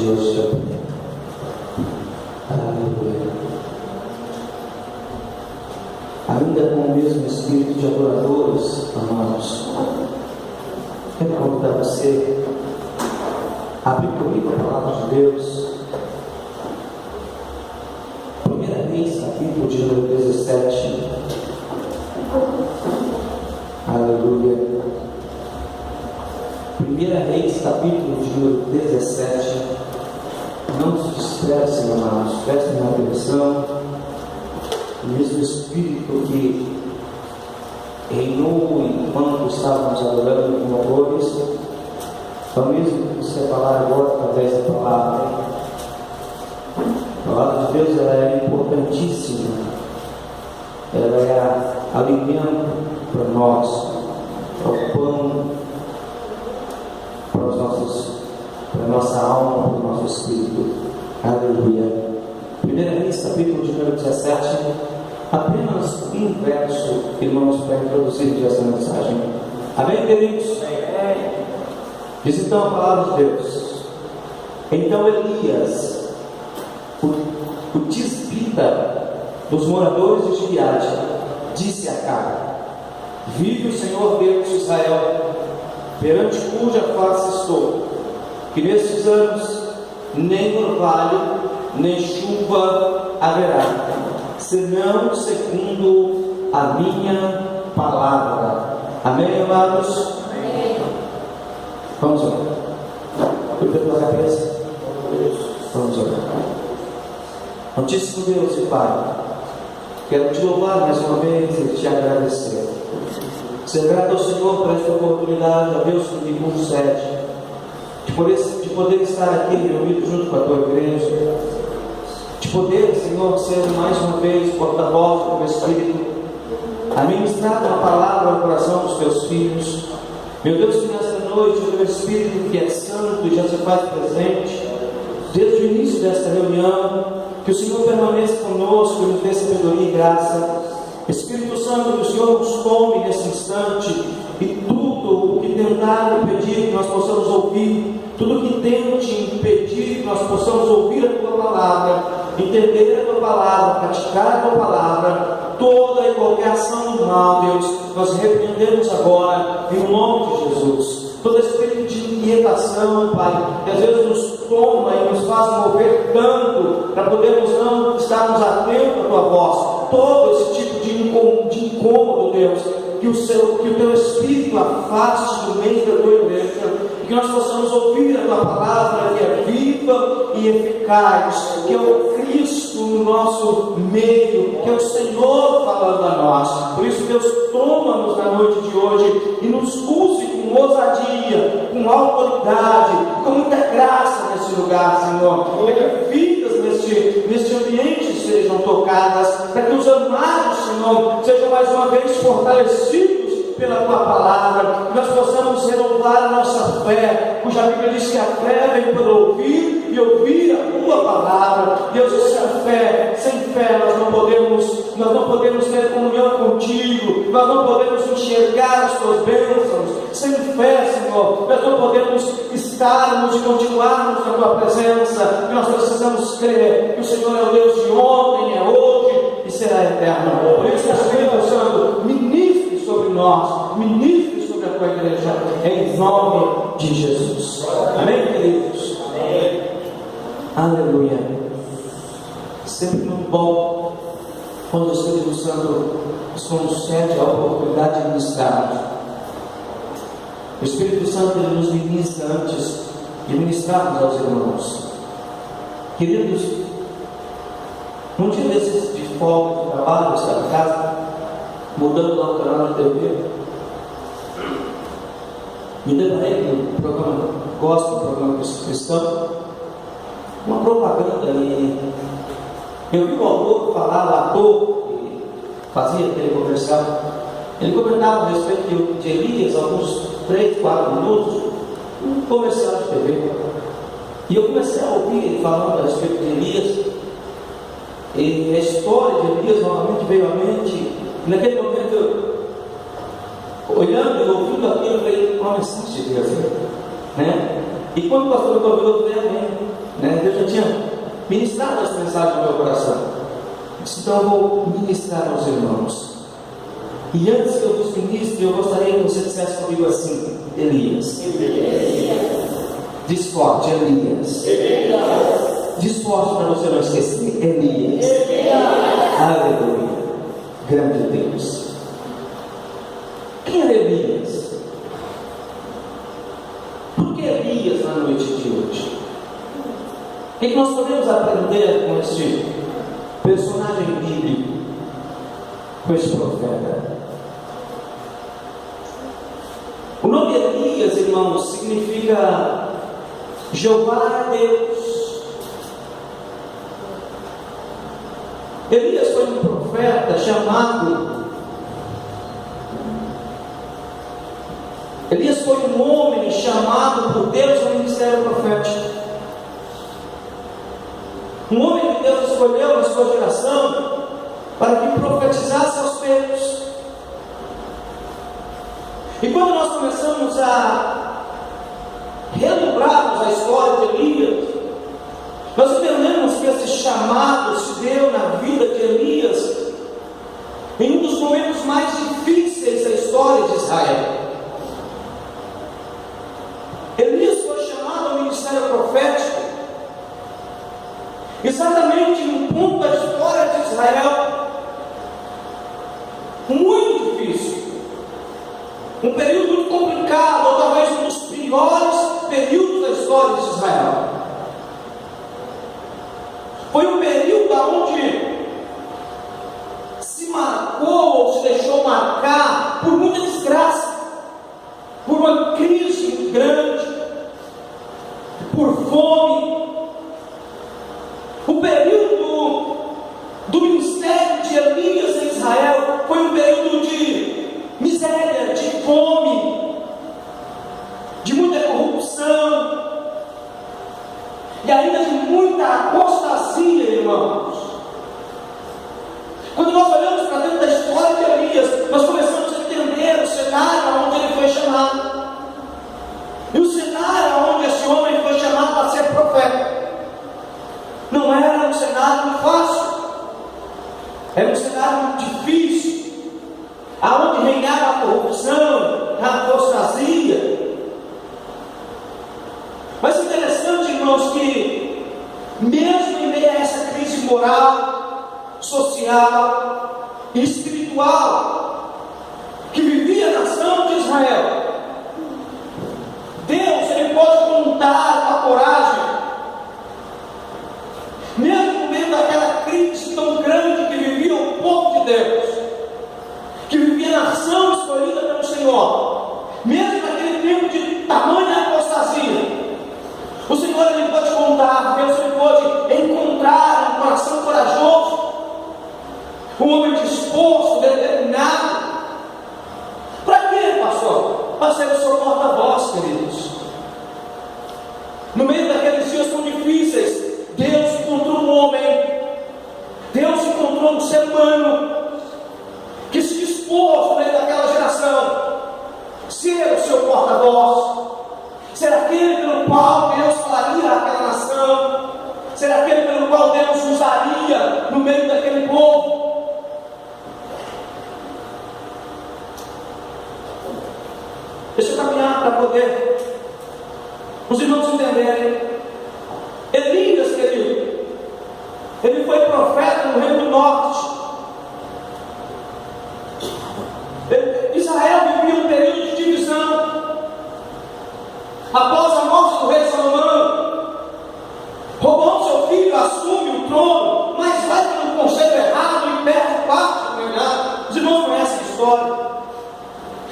Deus te abençoe. Aleluia. Ainda com o mesmo espírito de adoradores, amados, quero convidar você a abrir comigo a palavra de Deus. 1 Reis, capítulo de número 17. Aleluia. 1 Reis, capítulo de número 17. Não se dispersem, amados, prestem atenção. O mesmo Espírito que reinou enquanto estávamos adorando com louvores, é o mesmo que você vai falar agora através da palavra. A palavra de Deus, ela é importantíssima. Ela é alimento para nós, é o pão para a nossa alma, para o nosso espírito. Aleluia. 1 Reis, capítulo de número 17, apenas um verso, irmãos, para introduzir essa mensagem. Amém, queridos? Diz então a palavra de Deus. Então Elias, o tisbita dos moradores de Gileade, disse a Acabe: vive o Senhor Deus de Israel, perante cuja face estou, que nestes anos nem orvalho nem chuva haverá, senão segundo a minha palavra. Amém, amados? Amém. Vamos orar. Cuida pela cabeça. Vamos orar. Santíssimo Deus e Pai, quero te louvar mais uma vez e te agradecer. Ser grato ao Senhor por esta oportunidade, a Deus que me concede de poder estar aqui reunido junto com a tua igreja, de poder, Senhor, ser mais uma vez porta-voz do teu Espírito, a ministrar a palavra ao coração dos teus filhos. Meu Deus, que nesta noite o teu Espírito, que é santo e já se faz presente desde o início desta reunião, que o Senhor permaneça conosco e nos dê sabedoria e graça. Espírito Santo, que o Senhor nos tome nesse instante e tudo o que tentar impedir que nós possamos ouvir, tudo o que tente impedir que nós possamos ouvir a tua palavra, entender a tua palavra, praticar a tua palavra, toda e qualquer ação do mal, Deus, nós repreendemos agora em nome de Jesus. Todo espírito de inquietação, Pai, que às vezes nos toma e nos faz mover tanto para podermos não estarmos atentos à tua voz, todo esse tipo de incômodo, Deus, que o teu Espírito afaste do meio da tua igreja, e que nós possamos ouvir a tua palavra, que é viva e eficaz, que é o Cristo no nosso meio, que é o Senhor falando a nós. Por isso, Deus, toma-nos na noite de hoje e nos use com ousadia, com autoridade, com muita graça nesse lugar, Senhor. Para que vidas neste ambiente sejam tocadas, para que os amados, Senhor, sejam mais uma vez fortalecidos pela tua palavra, que nós possamos renovar a nossa fé, cuja Bíblia diz que a fé vem pelo ouvir e ouvir a tua palavra. Deus, essa fé, sem fé nós não podemos ter comunhão contigo, nós não podemos enxergar as tuas bênçãos. Sem fé, Senhor, nós não podemos estarmos e continuarmos na tua presença. E nós precisamos crer que o Senhor é o Deus de ontem, é hoje e será eterno. Por isso, Espírito Santo, ministre sobre nós, ministre sobre a tua igreja, em nome de Jesus. Amém, queridos? Amém. Aleluia. Sempre muito bom quando o Espírito Santo nos concede a oportunidade de ministrarmos. O Espírito Santo, ele nos ministra antes de ministrarmos aos irmãos. Queridos, num dia desses de folga, de trabalho, estava em casa, mudando lá o canal de TV, me deparei no programa, gosto do programa cristão, uma propaganda, e eu vi o autor falar, o ator que fazia aquele comercial, ele comentava a respeito de Elias, alguns 3, 4 minutos, um comercial de TV, e eu comecei a ouvir ele falando a respeito de Elias, e a história de Elias novamente veio à mente. E naquele momento, eu, olhando e ouvindo aquilo, eu falei: uma mensagem de Deus, né? E quando o pastor me convidou, eu falei: amém. mensagem no meu coração. Então eu vou ministrar aos irmãos. E antes que eu vos ministre, eu gostaria que você dissesse comigo assim: Elias. Diz forte, Elias. Diz forte para você não esquecer: Elias. Aleluia. Grande Deus. Quem era Elias? Por que Elias na noite de hoje? O que nós podemos aprender com este personagem bíblico, com este profeta? O nome Elias, irmãos, significa Jeová é Deus. Elias foi um profeta chamado. Elias foi um homem chamado por Deus ao ministério profético. Um homem que Deus escolheu na sua geração para que profetizasse aos tempos. E quando nós começamos a relembrarmos a história de Elias, nós entendemos que esse chamado se deu na vida de Elias em um dos momentos mais difíceis da história de Israel. Elias foi chamado ao ministério profético exatamente em um ponto da história de Israel muito difícil, um período muito complicado, ou talvez um dos piores períodos da história de Israel. Foi um período onde se marcou ou se deixou marcar por muita desgraça, por uma crise muito grande, por fome. O período do ministério de Elias em Israel foi um período de miséria, de fome, de muita corrupção e ainda de muita apostasia, irmãos. Quando nós olhamos para dentro da história de Elias, nós começamos a entender o cenário onde ele foi chamado. E o cenário onde esse homem foi chamado para ser profeta não era um cenário muito fácil, era um cenário muito difícil, aonde reinava a corrupção, a apostasia. Mas é interessante, irmãos, que mesmo em meio a essa crise moral, social e espiritual que vivia a nação de Israel, Deus, ele pode contar com a coragem, mesmo no meio daquela crise tão grande que vivia o povo de Deus, que vivia a nação escolhida pelo Senhor, mesmo naquele tempo de tamanha apostasia, o Senhor, ele pode contar, Deus, ele pode encontrar um coração corajoso, um homem disposto, determinado. Para quê, pastor? Para ser o seu porta-voz, queridos. No meio daqueles dias tão difíceis, Deus encontrou um homem, Deus encontrou um ser humano que se dispôs no meio daquela geração ser o seu porta-voz, ser aquele pelo qual Deus falaria àquela nação, ser aquele pelo qual Deus usaria no meio daquele povo. Deixa eu caminhar para poder os irmãos entenderem. Elias, querido, ele foi profeta no Reino do Norte. Israel vivia um período de divisão. Após a morte do rei Salomão, Roboão, seu filho, assume o trono, mas vai pelo conselho errado e perde parte do reinado. Os irmãos conhecem a história.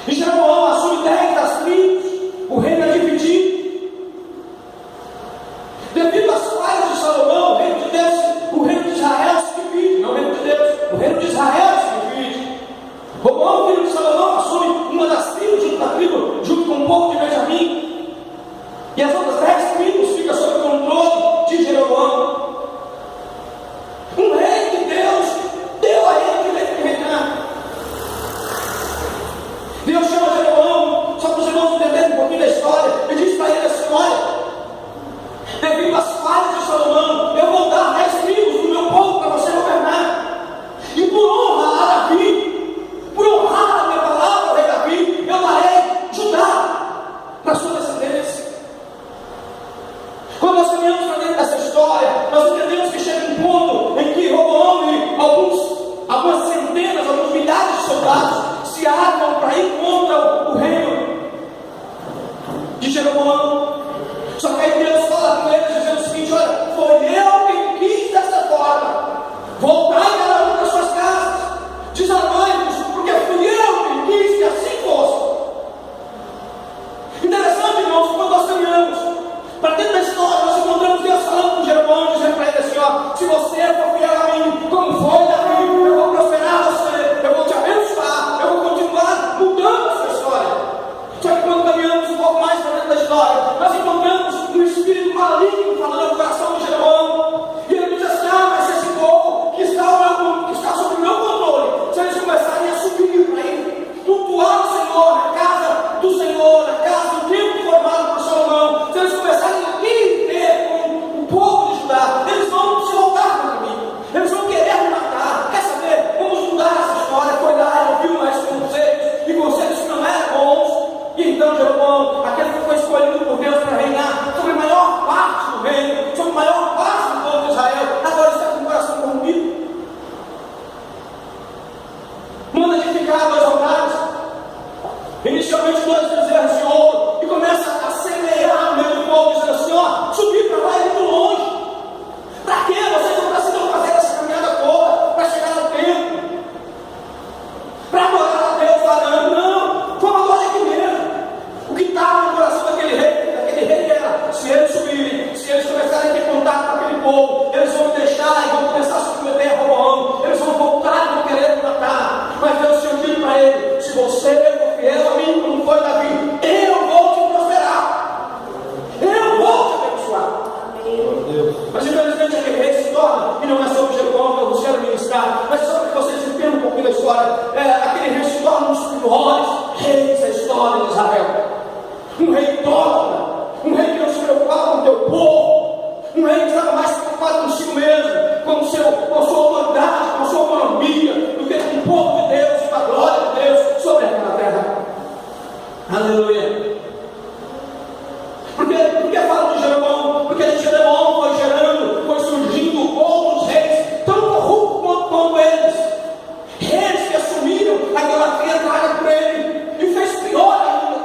E Jeroboão assume 10 das tribos, o reino é dividido. Devido às falhas de Salomão, o reino de Deus, o reino de Israel se divide, não o reino de Deus, o reino de Israel se divide. Roboão, filho de Salomão, assume uma das tribos junto da tribo, junto com o povo de Benjamim, e as outras 10 tribos ficam sob o controle de Jeroboão. Um rei que Deus deu a ele que reinar. Deus chama Jeroboão, só para os irmãos entenderem um pouquinho da história, e diz para ele assim: olha, devido às falhas de Salomão, eu vou dar 10 tribos aquele povo, eles vão me deixar e vão começar a submeter a Roboão, eles vão voltar e vão querer me matar. Mas Deus tinha dito para ele: se você for fiel a mim, como foi Davi, eu vou te prosperar, eu vou te abençoar. Mas infelizmente aquele rei se torna, e não é sobre Jeroboão que eu quero ministrar, mas só para que vocês entendam um pouquinho da história, aquele rei se torna um dos piores reis da história de Israel. Um rei idólatra, um rei que não se preocupava com o teu povo, um rei que estava mais preocupado consigo mesmo, com a sua autoridade, com a sua autonomia, do que com o povo de Deus e com a glória de Deus sobre aquela terra. Aleluia. Por que falo de Jeroboão? Porque de Jeroboão foi surgindo outros reis tão corruptos quanto eles, reis que assumiram a idolatria traga por ele e fez pior ainda.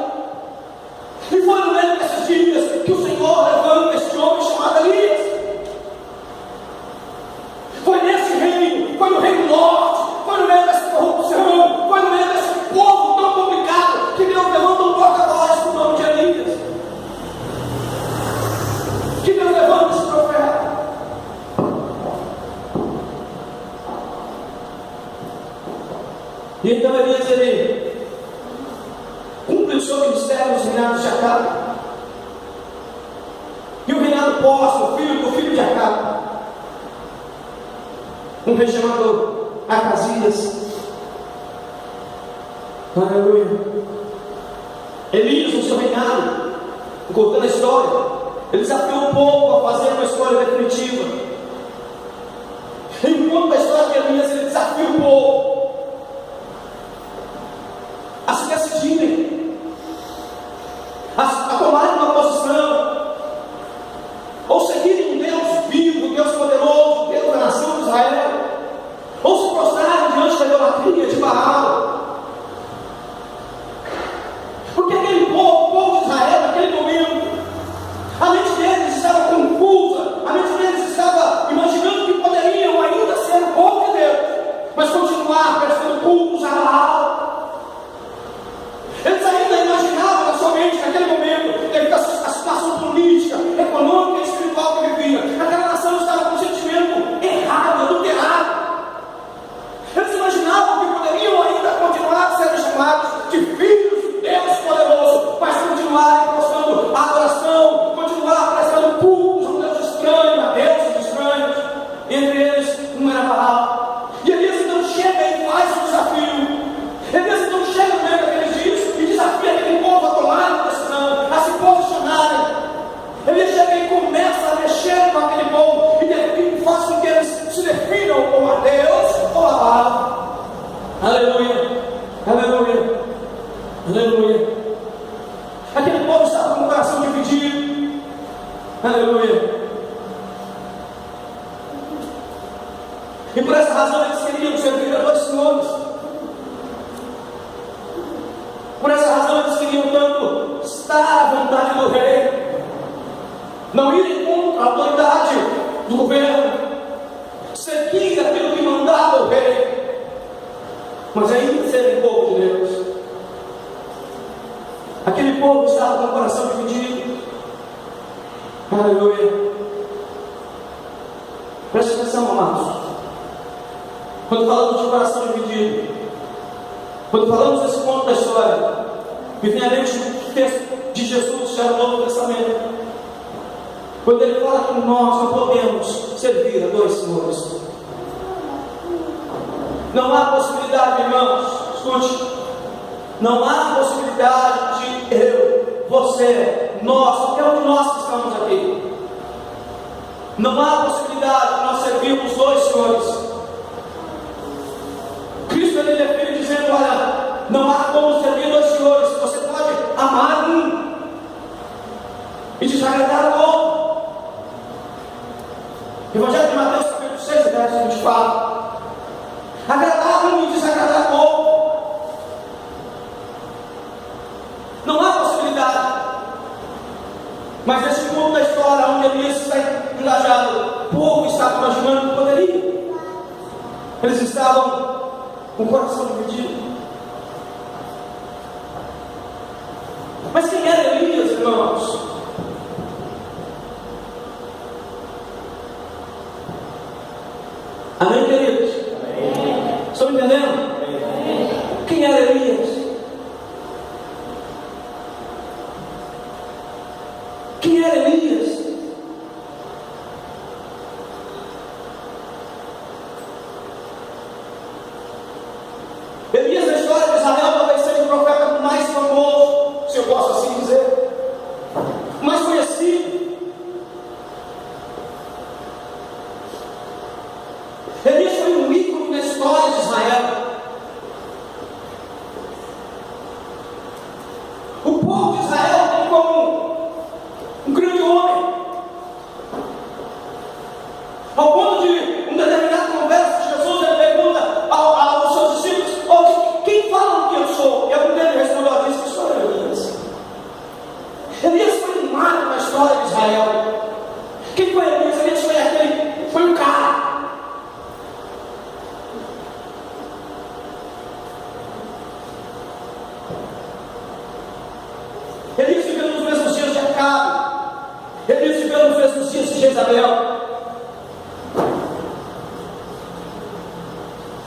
E foi no meio desses dias que o Senhor levanta este homem chamado Elias. Foi nesse reino, foi no reino norte, foi no meio dessa corrupção, foi no meio desse povo tão complicado que Deus levanta um porta-voz com o nome de Elias. Que Deus levanta esse profeta. E então Elias, ele cumpre o seu ministério nos reinados de Acabe. E o reinado pós, do filho de Acabe, um rei chamado Acasias. Aleluia. Elias, no seu reinado, contando a história, ele desafiou o povo a fazer uma escolha definitiva. Enquanto a história de Elias, ele desafia o povo a se decidirem, a tomarem uma posição, ou seguirem um Deus vivo, Deus poderoso, Deus da nação de Israel, ou se prostrarem diante da idolatria de Baal. Porque aquele povo, o povo de Israel, naquele momento, a mente deles estava confusa, a mente deles estava imaginando que poderiam ainda ser o povo de Deus, mas continuar prestando cultos a Baal. Eles ainda imaginavam na sua mente, naquele momento, devido à situação política, econômica e espiritual que vivia, aquela nação estava com um sentimento errado, adulterado. Eles imaginavam que poderiam ainda continuar a ser chamados de filhos de Deus poderoso, mas continuarem prestando adoração, continuar prestando cultos a um Deus estranho, a deuses estranhos. Entre eles, um era Baal. E Elias então chega e faz o desafio. Elias então chega no meio daqueles dias e desafia aquele povo a tomar uma decisão, a se posicionarem. Ele chega e começa a mexer com aquele povo e faz com que eles se definam como a Deus ou a Baal. Aleluia, aleluia, aleluia. Aquele povo estava com o coração dividido. Aleluia. E por essa razão eles queriam servir a dois senhores. Por essa razão eles queriam tanto estar à vontade do rei, não ir contra a autoridade do governo, seguir aquilo que mandava o rei, mas ainda serem povo de Deus. Aquele povo estava com o coração dividido. Aleluia. Preste atenção, amados. Quando falamos de coração dividido, quando falamos desse ponto da história, me vem à mente o texto de Jesus já no Novo Testamento, quando ele fala que nós não podemos servir a dois senhores. Não há possibilidade, irmãos, escute, não há possibilidade de eu, você, nós, qualquer um de nós que estamos aqui, não há possibilidade de nós servirmos dois senhores. Cristo ele define dizendo: olha, não há como servir dois senhores. Você pode amar um e desagradar o outro. Evangelho de Mateus capítulo 6, verso 24. Agradar um e desagradar o outro. Não há possibilidade. Mas nesse ponto da história onde Elias está engajado, o povo estava imaginando que poderia. Eles estavam com o coração dividido. Mas quem era Elias, irmãos? Elias foi um ícone na história de Israel. O povo de Israel tem como um grande homem, ao ponto de uma determinada conversa de Jesus, ele pergunta aos seus discípulos: quem fala que eu sou? E algum deles respondeu: disse que sou Elias. Elias foi um marco na história de Israel. Quem foi Elias? Elias foi um cara. Elias viveu nos mesmos dias de Acabe. Elias viveu nos mesmos dias de Jezabel.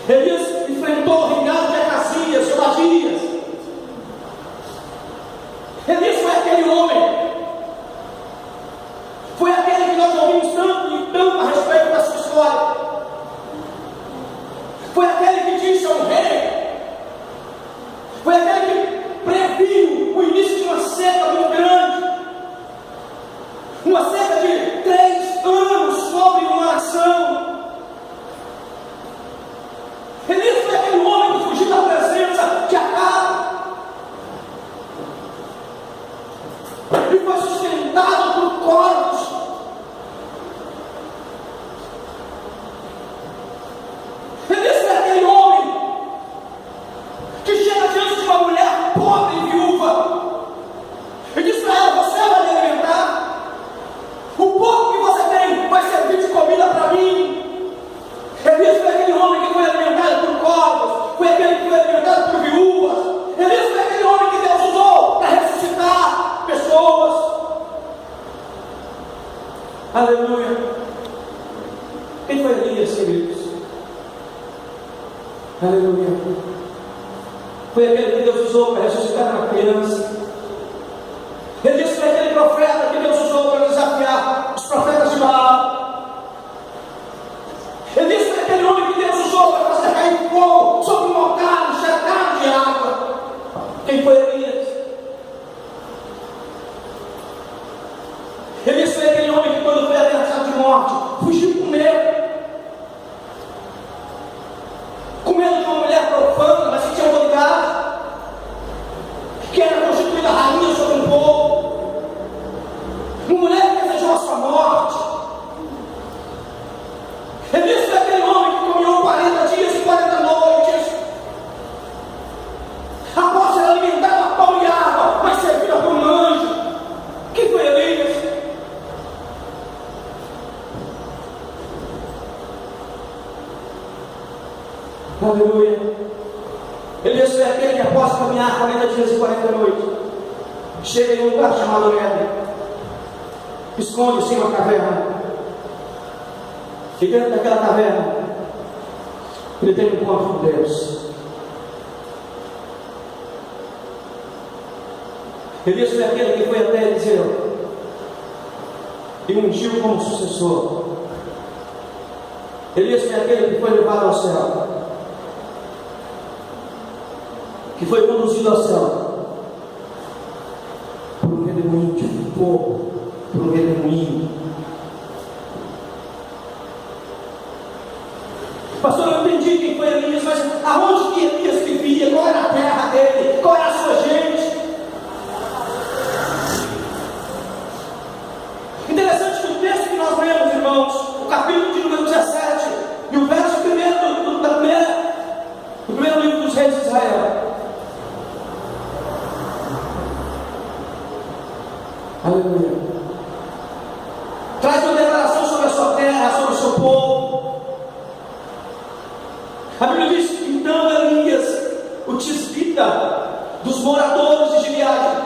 Elias enfrentou o reinado de Acazias, de Obadias. Elias foi aquele homem. Foi aquele que nós ouvimos tanto e tanto a respeito da sua história. Foi aquele que disse ao rei. Foi aquele que previu o início de uma seca muito grande. Uma seca de 3 anos sobre uma nação. Elias foi aquele homem que fugiu da presença de Acabe e foi sustentado por corvos. Elias foi aquele homem que chega diante de uma mulher pobre e viúva e diz para ela: você vai me alimentar? O pouco que você tem vai servir de comida para mim. Elias foi aquele homem que foi alimentado por corvos, foi aquele que foi alimentado por viúvas. Elias foi aquele homem que Deus usou para ressuscitar pessoas. Aleluia. Quem foi Elias, queridos? Aleluia. Foi aquele que Deus usou para ressuscitar uma criança. Elias foi aquele profeta que Deus usou para desafiar os profetas de Baal. Elias foi aquele homem que Deus usou para fazer cair fogo sobre um altar cercado de água. Quem foi Elias? Elias foi aquele homem que, quando foi ameaçado de morte, fugiu com medo. Com medo de uma mulher profana, mas que tinha autoridade, que era constituída rainha sobre um povo. Uma mulher que desejou a sua morte. Elias foi aquele homem que caminhou 40 dias e 40 noites após ser alimentado a pão e água, mas servida por um anjo. Quem foi Elias? Aleluia. Elias foi aquele que, após caminhar 40 dias e 40 noites, chega em um lugar chamado Horebe, esconde-se em uma caverna. E dentro daquela caverna, ele tem um encontro com Deus. Elias foi aquele que foi até Eliseu e ungiu como sucessor. Elias foi aquele que foi levado ao céu, que foi conduzido ao céu por um redemoinho de fogo, por um redemoinho. Pastor, eu entendi quem foi Elias, mas aonde que Elias vivia? Qual era a terra dele? Qual era a sua gente? Interessante que o texto que nós lemos, irmãos, o capítulo de número 17 e o verso primeiro do primeiro livro dos reis de Israel. Aleluia. Traz uma declaração sobre a sua terra, sobre o seu povo. A Bíblia diz que então Elias, o tisbita dos moradores de Gileade.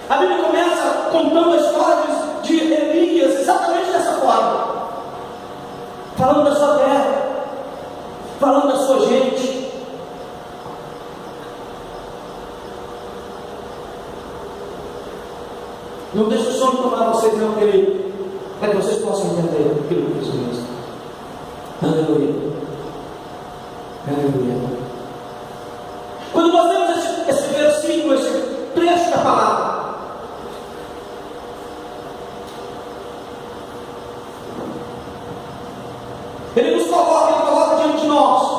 A Bíblia começa contando a história de Elias exatamente dessa forma, falando da sua terra, falando da sua gente. Não deixe o sono tomar vocês, não, querido, para que vocês possam entender aquilo que Deus diz. Aleluia. Aleluia. Quando nós lemos esse versículo, esse trecho da palavra, Ele nos coloca, Ele coloca diante de nós.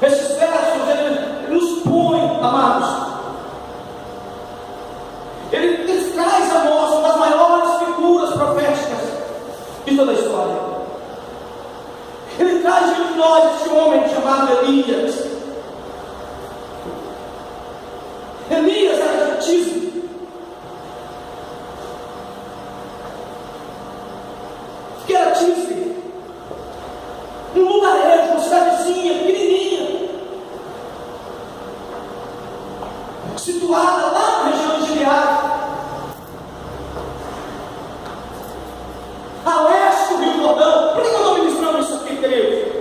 Esses versos, Ele nos põe, amados. Ele traz a nós uma das maiores figuras proféticas de toda a história. Ele traz diante de nós esse homem chamado Elias. Elias era de Tisbe. O que era Tisbe? Um lugarejo, uma cidadezinha pequenininha, situada lá na região de Gileade, a oeste do Rio Jordão. Por que eu estou ministrando isso aqui, queridos?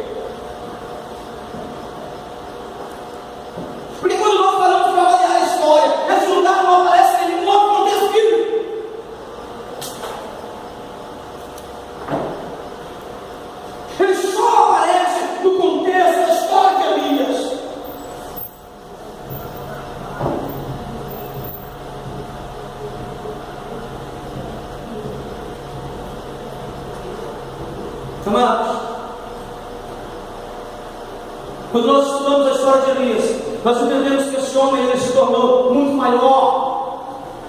Porque quando nós falamos para avaliar a história, esse lugar não aparece em nenhum outro contexto bíblico. Ele só aparece no contexto da história de Elias. Amados, quando nós estudamos a história de Elias, nós entendemos que esse homem ele se tornou muito maior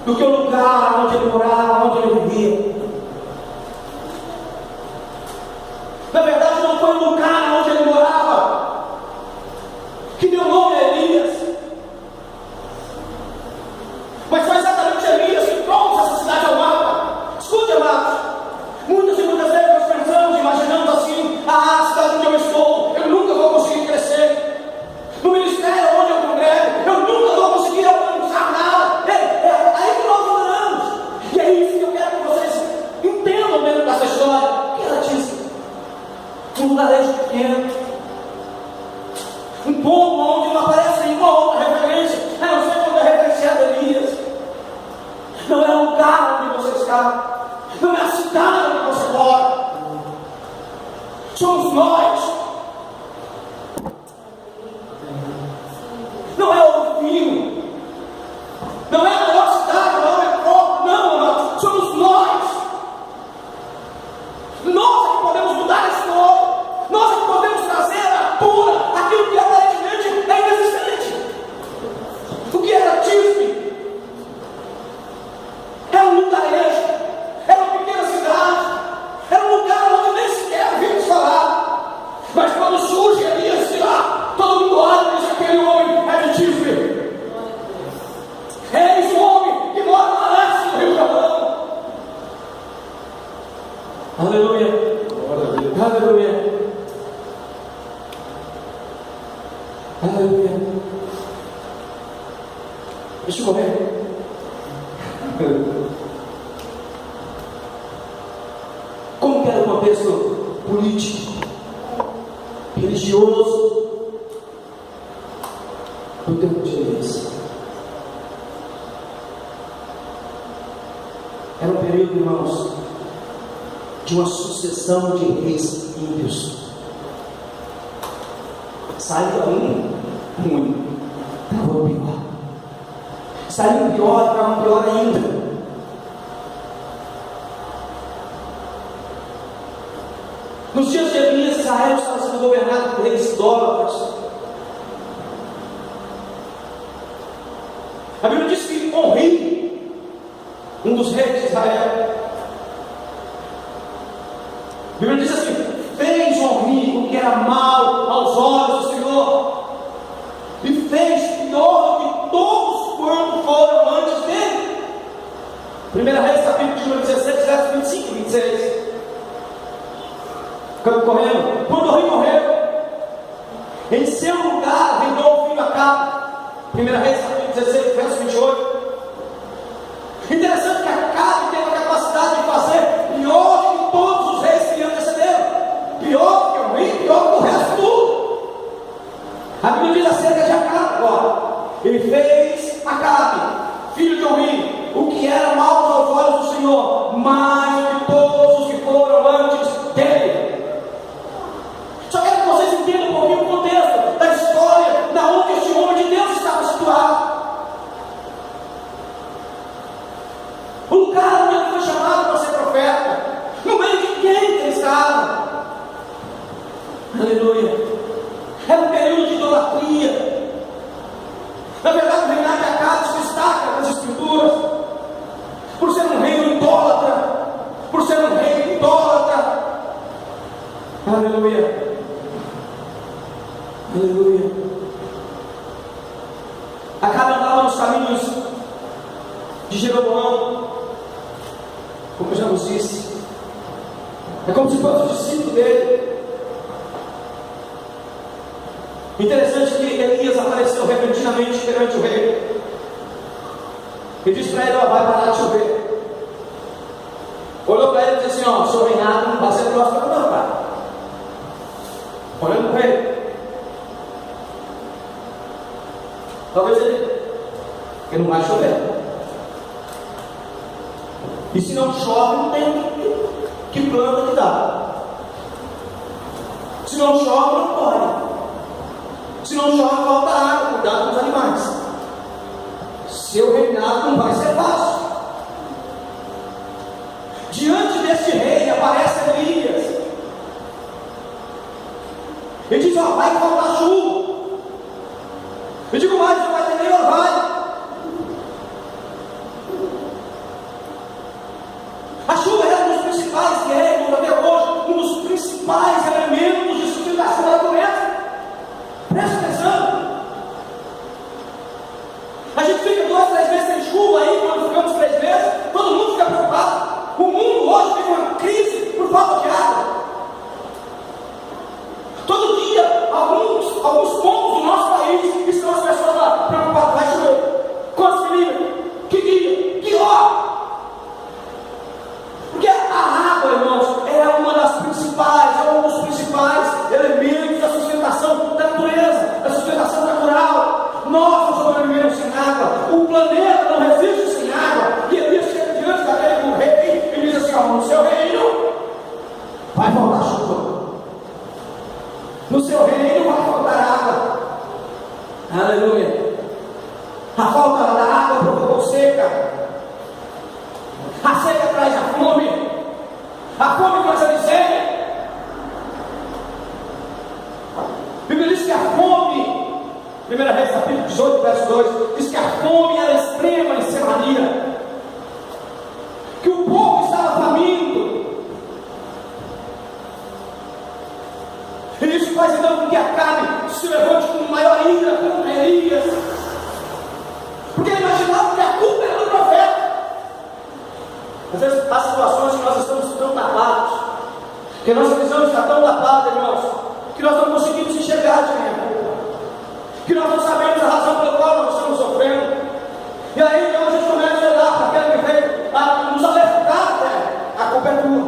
do que o lugar onde ele morava, onde ele vivia. Na verdade, não foi o lugar onde ele morava que deu nome a Elias, mas foi exatamente Elias que trouxe essa cidade ao mapa. Escute, amados, muitas e muitas vezes nós pensamos, imaginamos assim: a cidade onde eu estou, eu nunca vou conseguir crescer. No ministério onde eu congrego, eu nunca vou conseguir alcançar nada. É aí que nós oramos. E é isso que eu quero que vocês entendam dentro dessa história. O que ela disse? Um lugarejo pequeno, um ponto onde não aparece nenhuma outra referência, a não ser quando é referenciado Elias. Não é o lugar onde você está, não é a cidade onde você mora, somos nós. Não é o vinho, não é a maior cidade, não é o metrópole, não, não, somos nós. Nós é que podemos mudar a história, nós é que podemos trazer à tona aquilo que aparentemente é inexistente. O que era Tisbe? Era um lugarejo, era uma pequena cidade, era um lugar onde nem sequer ouvimos falar. Mas quando surge Elias de lá, todo mundo olha e diz: aquele homem é de Tisbe. Eis o homem que mora na leste do Rio Jordão. Aleluia. Aleluia. Aleluia. Deixa eu comer. Como que era o contexto político, religioso do tempo de Elias? Era um período, irmãos, de uma sucessão de reis ímpios. Saiu um ruim, estava o pior. Saiu um pior, estava pior ainda. Nos dias de Elias, Israel estava sendo governado por reis idólatras. A Bíblia diz que Omri, um dos reis de Israel, a Bíblia diz assim: fez Omri o que era mal aos olhos do Senhor, e fez pior do que todos quanto foram antes dele. 1 Reis capítulo 17, versos 25 e 26. Correndo. Quando o rei morreu, em seu lugar reinou o filho Acabe. 1 Reis capítulo 16, verso 28. Interessante que Acabe teve a capacidade de fazer pior do que todos os reis que lhe antecederam. Pior do que o rei, pior do que o resto tudo. A Bíblia diz acerca de Acabe agora: ele fez Acabe, filho de Omri, o que era mal aos olhos do Senhor, mais do que todos os que foram antes dele. Só quero que vocês entendam um pouquinho o contexto da história, da onde este homem de Deus estava situado. O lugar onde ele foi chamado para ser profeta, no meio de quem por ser um reino idólatra, por ser um reino idólatra. Aleluia, aleluia. Acabe andava nos caminhos de Jeroboão, como eu já vos disse. É como se fosse o discípulo dele. Interessante que Elias apareceu repentinamente perante o rei e disse para ele: ó, vai parar de chover. Olhou para ele e disse assim: ó, seu reinado não vai ser próximo não, cara. Olhando para ele. Talvez ele não vai chover. E se não chove, não tem que planta que dá. Se não chove, não pode. Se não chove, falta água, cuidado com os animais. Seu reinado não vai ser fácil. Diante deste rei aparece Elias. Ele diz: ó, vai faltar chuva. Eu digo mais, não vai ter nem orvalho. A chuva é um dos principais reinos até hoje, um dos principais elementos de sustentação da natureza. Presta atenção. A gente fica 2, 3 meses sem chuva aí, quando ficamos 3 meses, todo mundo fica preocupado. O mundo hoje tem uma crise por falta de água. Todo dia, alguns pontos do nosso país estão as pessoas lá preocupadas: vai chover. Quantos milímetros? Que dia? Que hora? Porque a água, irmãos, é uma das principais, é um dos principais elementos da sustentação da natureza, da sustentação natural. Nós não sobrevivemos sem água. O planeta não resiste sem água. E Elias chega diante daquele do rei e diz assim: ó, no seu reino vai faltar chuva. No seu reino vai faltar água. Aleluia. A falta da água provocou seca. A seca traz a fome. A fome traz a miséria. A Bíblia diz que a fome, 1 Reis capítulo 18, verso 2, diz que a fome era extrema em Samaria, que o povo estava faminto. E isso faz então com que Acabe se levante com maior ira contra Elias, porque ele imaginava que a culpa era do profeta. Às vezes há situações que nós estamos tão tapados, que a nossa visão está tão tapada, irmãos, que nós não conseguimos enxergar de nenhuma, que nós não sabemos a razão pela qual nós estamos sofrendo. E aí então a gente começa a olhar para aquele que veio a nos alertar: a culpa é tua,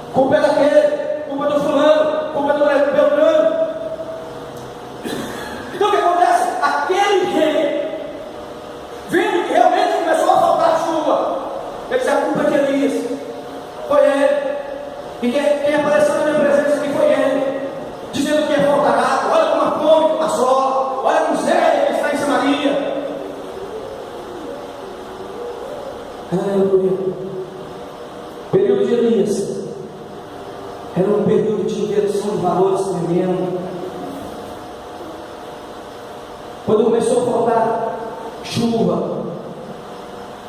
a culpa é daquele, a culpa é do fulano, a culpa é do Beltrano. Então o que acontece? Aquele rei, vendo que realmente começou a faltar chuva, ele disse: a culpa é de Elias, foi ele. E quem apareceu na minha presença aqui foi ele, dizendo que ia faltar água. Olha como a fome que passou, olha a miséria que está em Samaria. Aleluia. O período de Elias era um período de inversão de valores tremendo. Quando começou a faltar chuva,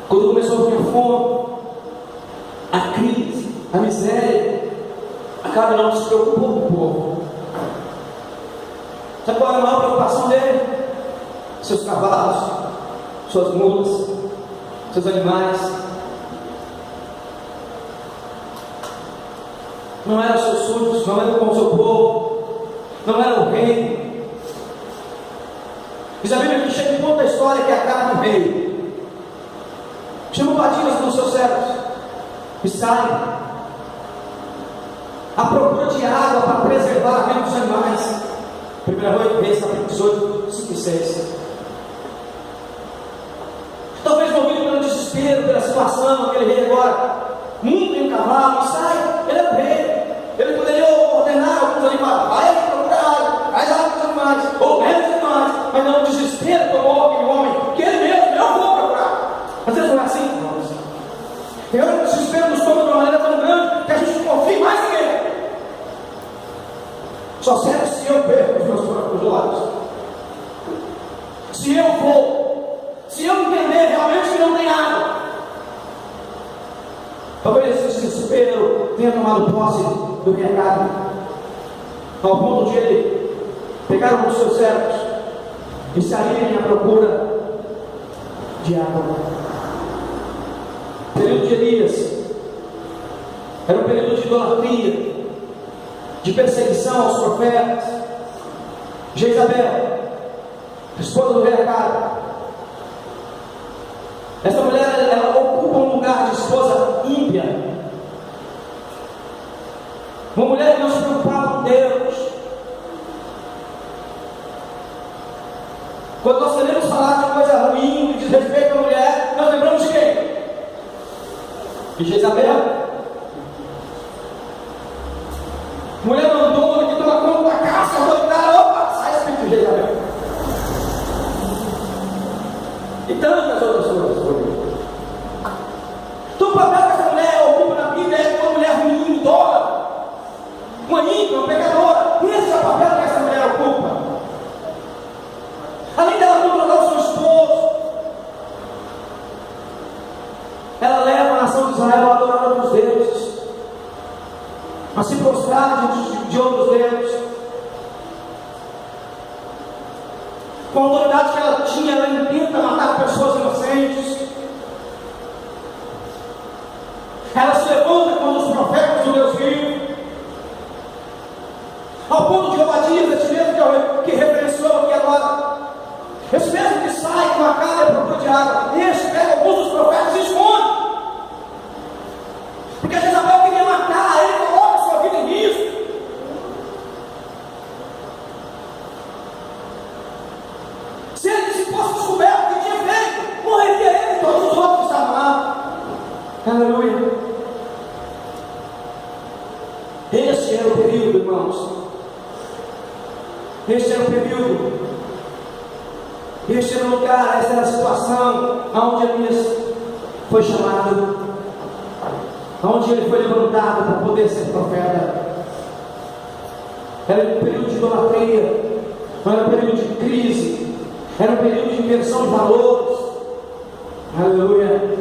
quando começou a vir fome, a crise, a miséria, Acabe não se preocupou com o povo. Sabe qual era a maior preocupação dele? Seus cavalos, suas mulas, seus animais. Não eram seus súditos, não era com o seu povo, não era o rei. Diz a Bíblia que chega em ponto da história que Acabe um rei. Chama o Badias com os seus servos e sai à procura de água para preservar a vida dos animais. 1 Reis capítulo 18, 5 e 6. Talvez movido pelo desespero, pela situação, aquele rei agora monta em um cavalo e sai. Ele é o rei. Ele poderia ordenar alguns animais: vai procurar água, faz água para os animais, ou menos animais. Mas não, o desespero tomou aquele homem, que ele mesmo: eu vou procurar. Às vezes não é assim, irmãos. Tem hora que o desespero nos toma de uma maneira tão grande que a gente não confia mais em ele. Só serve se eu perco os meus próprios olhos. Se eu for, se eu entender realmente que não tem água, Talvez esse desespero tenha tomado posse do recado, ao ponto de ele pegar um dos seus servos e saírem à procura de água. O período de Elias era um período de idolatria, de perseguição aos profetas. Jezabel, esposa do rei Acabe, essa mulher, ela ocupa um lugar de esposa ímpia, uma mulher que não se preocupava com Deus. Quando nós queremos falar de coisa ruim, que diz respeito à mulher, nós lembramos de quem? De Jezabel. Mulher mandona que toma conta da casa, autoridade, opa, sai espírito de Jezabel. E tantas outras coisas por aí. Então o papel que essa mulher ocupa na Bíblia é uma mulher ruim, idólatra, uma ímpia, uma pecadora. Esse é o papel que essa mulher ocupa. Além dela controlar o seu esposo, ela leva a nação de Israel a adorar outros deuses, a se prostrar de outros deuses. Com a autoridade que ela tinha, ela intenta matar pessoas inocentes. Ela se levanta contra os profetas do Deus vivo, ao ponto de Obadias, esse mesmo que referenciou aqui agora, esse mesmo que sai com a cara à procura de água, esse pega alguns dos profetas e esconde, porque Jezabel queria matar, ele coloca a sua vida em risco. Se fosse descoberto o que tinha feito, morreria ele e todos os outros que estavam lá. Aleluia. Este era o período, irmãos. Este era o período. Este era o lugar, essa era a situação onde Elias foi chamado, onde ele foi levantado para poder ser profeta. Era um período de idolatria, era um período de crise, era um período de inversão de valores. Aleluia.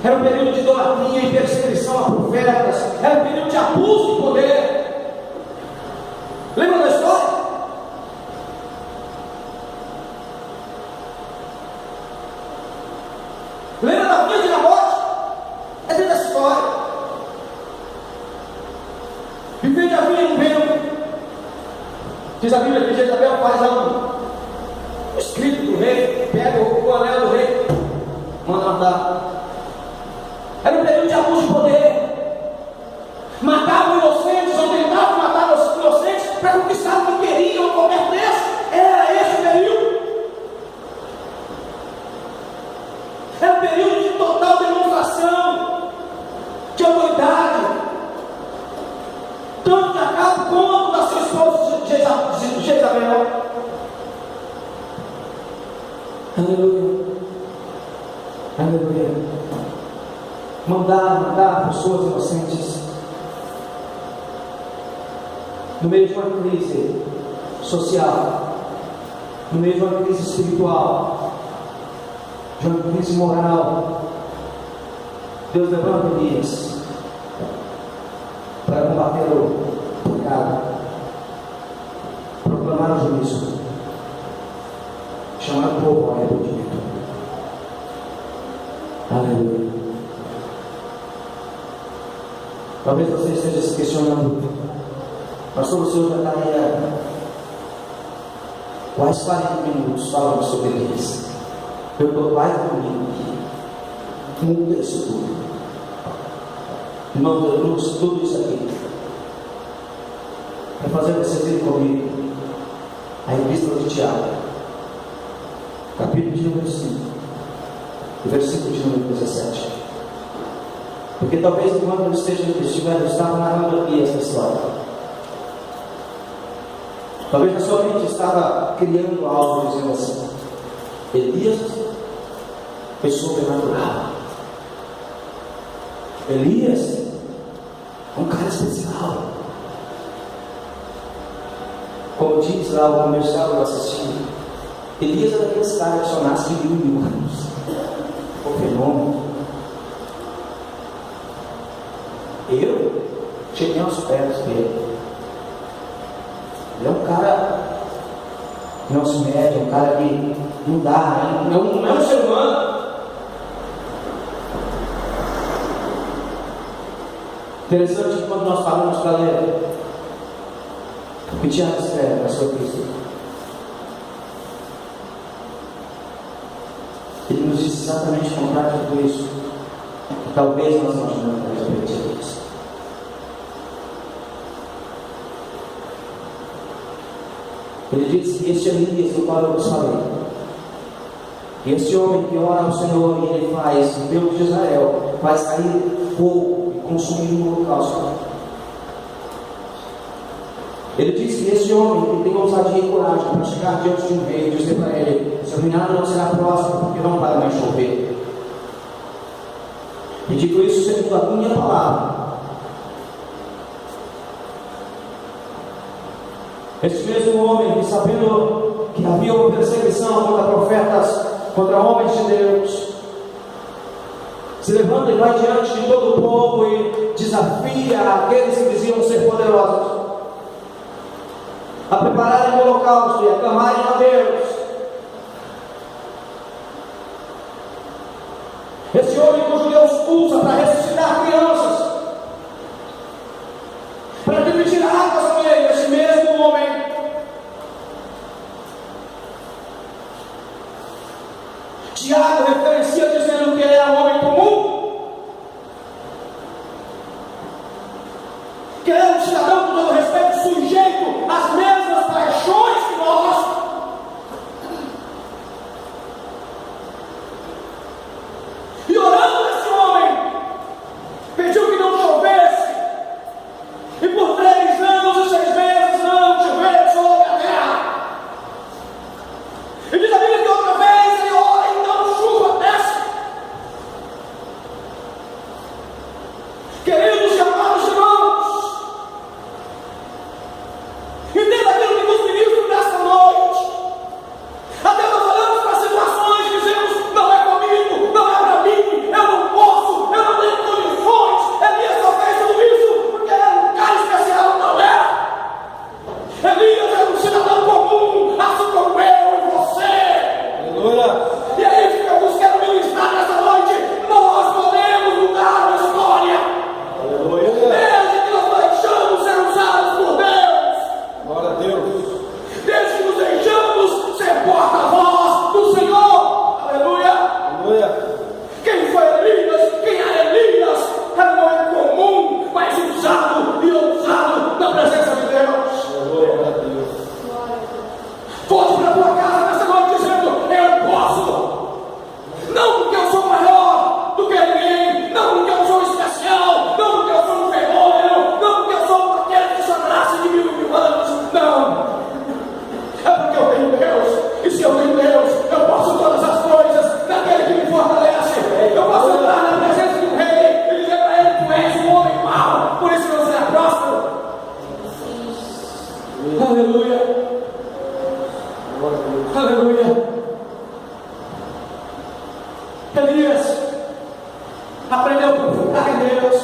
Era um período de idolatria e perseguição a profetas. Era um período de abuso de poder. Lembra da história? Lembra da vida de Nabote? É dentro dessa história. Viver de avinha no vento. Diz a Bíblia que Jezabel faz um escrito do rei, pega o anel do rei, manda matar. Era um período de abuso de poder. Matavam inocentes, ou tentavam matar os inocentes para conquistar o que queriam a qualquer preço. Era esse o período. Era um período de total demonstração de autoridade, tanto de Acabe quanto da sua esposa Jezabel. Aleluia. Aleluia. Matar pessoas inocentes no meio de uma crise social, no meio de uma crise espiritual, de uma crise moral. Deus levanta Elias para combater o pecado, proclamar o juízo, chamar o povo ao arrependimento. Aleluia. Talvez você esteja se questionando, pastor, o senhor já está aí quase 40 minutos falando sobre Elias. Eu estou quase dormindo aqui. Muda isso tudo. Irmão, eu trouxe tudo isso aqui para fazer vocês irem comigo a Epístola de Tiago, capítulo de número 5, versículo de número 17. Porque talvez enquanto eu estava narrando aqui essa história, talvez na sua mente estava criando algo dizendo assim: Elias foi sobrenatural. Elias é um cara especial. Como diz lá o comercial que eu assisti, Elias era aquele cara que só nasce de 1.000 anos. O fenômeno. Eu cheguei aos pés dele. Ele é um cara que não se mede, um cara que não dá, não é um ser humano. Interessante que quando nós falamos para ler o que Tiago escreve na sua Cristo, ele nos diz exatamente o contrário de tudo isso, que talvez nós imaginamos a respeito disso. Ele diz que este Elias do qual eu vos falei, este homem que ora ao Senhor e ele faz, o Deus de Israel, faz cair fogo e consumir o holocausto. Ele diz que este homem que tem ousadia e coragem para chegar diante de um rei e dizer para ele: seu reinado não será próximo, porque não vai mais chover. E digo isso segundo a minha palavra. Este mesmo homem, que sabendo que havia uma perseguição contra profetas, contra homens de Deus, se levanta e vai diante de todo o povo e desafia aqueles que diziam ser poderosos a prepararem o holocausto e a clamarem a Deus. Este homem cujo Deus usa para ressuscitar crianças, para dividir águas com ele, este mesmo homem Tiago referencia dizendo que ele era um homem comum, que ele era um cidadão com todo respeito, sujeito às mesmas paixões que nós. E orando esse homem, pediu que não chovesse, e por 3 anos e 6 meses não choveu sobre a terra. E diz a Bíblia que outra vez ele ora e não chuva desce. Queridos e amados irmãos, entenda aquilo que nos ministra nesta noite. Até nós olhamos para situações e dizemos: não é comigo, não é para mim, eu não posso, eu não tenho condições. Elias só fez tudo isso porque era um cara especial, não era. Elias era um cidadão comum, assim como eu e você. Aleluia. E é isso que eu vos quero ministrar nessa noite. Nós podemos mudar a história. Aleluia. Desde que nós deixamos ser usados por Deus. Glória a Deus. Desde que nos deixamos ser porta-voz do Senhor. Aleluia. Aleluia. Quem foi Elias? Quem era Elias? Era um homem comum, mas usado e ousado na presença de Deus. Glória a Deus. Volte para a tua casa nessa noite dizendo: eu posso. Não porque eu sou maior do que ninguém, não porque eu sou especial, não porque eu sou um fenômeno, não porque eu sou aquele que só nasce de 1000 anos. Não. É porque eu tenho Deus. E se eu tenho Deus, eu posso todas as coisas naquele que me fortalece. Eu posso entrar na presença de um rei e dizer para ele: tu és um homem mau, por isso não será próspero. Aleluia. Glória a Deus. Aleluia. Elias aprendeu a confiar em Deus.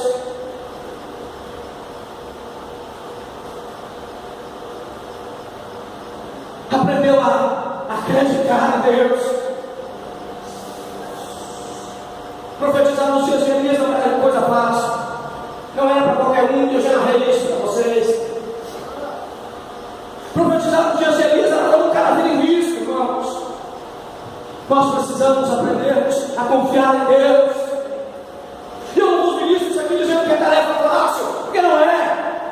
Aprendeu a acreditar em Deus. Profetizar nos dias de Elias não era coisa fácil. Não era para qualquer um, e eu já narrei isso para vocês. Profetizar nos dias de Elias era quando o cara vira em risco, irmãos. Nós precisamos aprender a confiar em Deus. E eu não vos ministro isso aqui dizendo que é tarefa fácil, porque não é.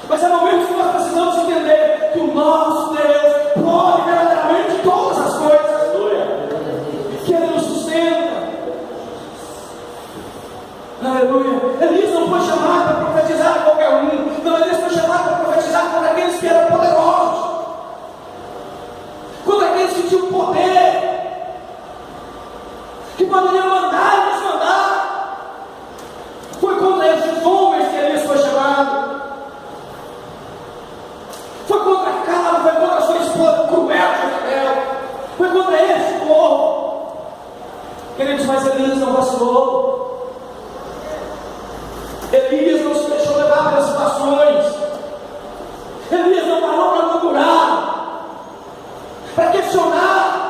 Mas é momento que nós precisamos entender que o nosso Deus pode verdadeiramente todas as coisas. Que Ele nos sustenta. Aleluia. Elias não foi chamado para profetizar a qualquer um. Não, Elias foi chamado para profetizar contra aqueles que eram poderosos, contra aqueles que tinham poder, que poderiam mandar e desmandar. Foi contra esses homens que Elias foi chamado. Foi contra Acabe, foi contra a sua esposa cruel, Jezabel. Foi contra esse povo. Queridos, mas Elias não vacilou. Elias não se deixou levar pelas situações. Elias não parou para murmurar, para questionar.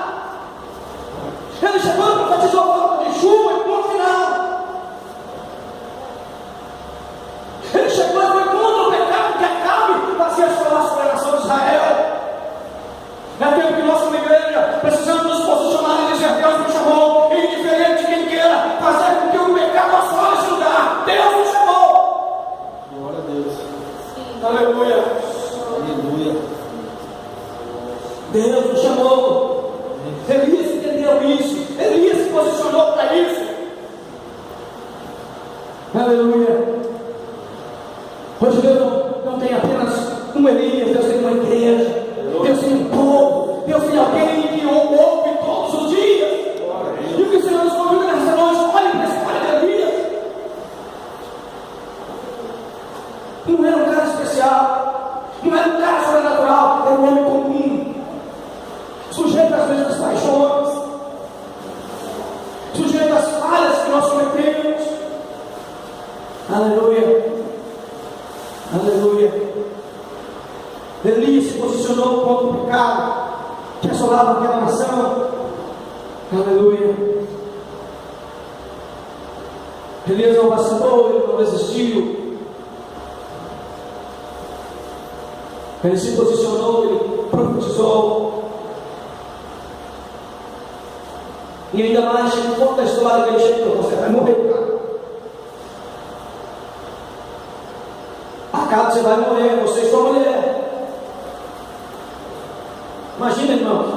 Ele chegou e profetizou a falta de chuva e ponto final. Ele chegou e foi contra o pecado que Acabe fazia falar sobre a nação de Israel. É tempo que nós, como igreja, precisamos nos posicionar e dizer: Deus me chamou, é indiferente de quem queira fazer com que o pecado assole esse lugar. Deus me chamou. Glória a Deus. Aleluia. Aleluia. Deus me chamou. Elias entendeu isso. Elias se posicionou para isso. Aleluia. Hoje Deus não tem apenas um Elias, Deus tem uma igreja. Deus tem um povo. Deus tem alguém que ouve todos os dias. E o que o Senhor nos convida nessa noite? Olhe para esse cara de Elias. Não era um cara especial. Não era um cara sobrenatural. Era um homem comum, sujeito às mesmas paixões, sujeito às falhas que nós cometemos. Aleluia. Aleluia. Elias se posicionou contra o pecado que assolava aquela nação. Aleluia. Elias não vacilou, ele não resistiu. Ele se posicionou, ele profetizou. E ainda mais, conta a história que ele chegou: você vai morrer, cara. Acabe, você vai morrer, você e sua mulher. Imagina, irmão,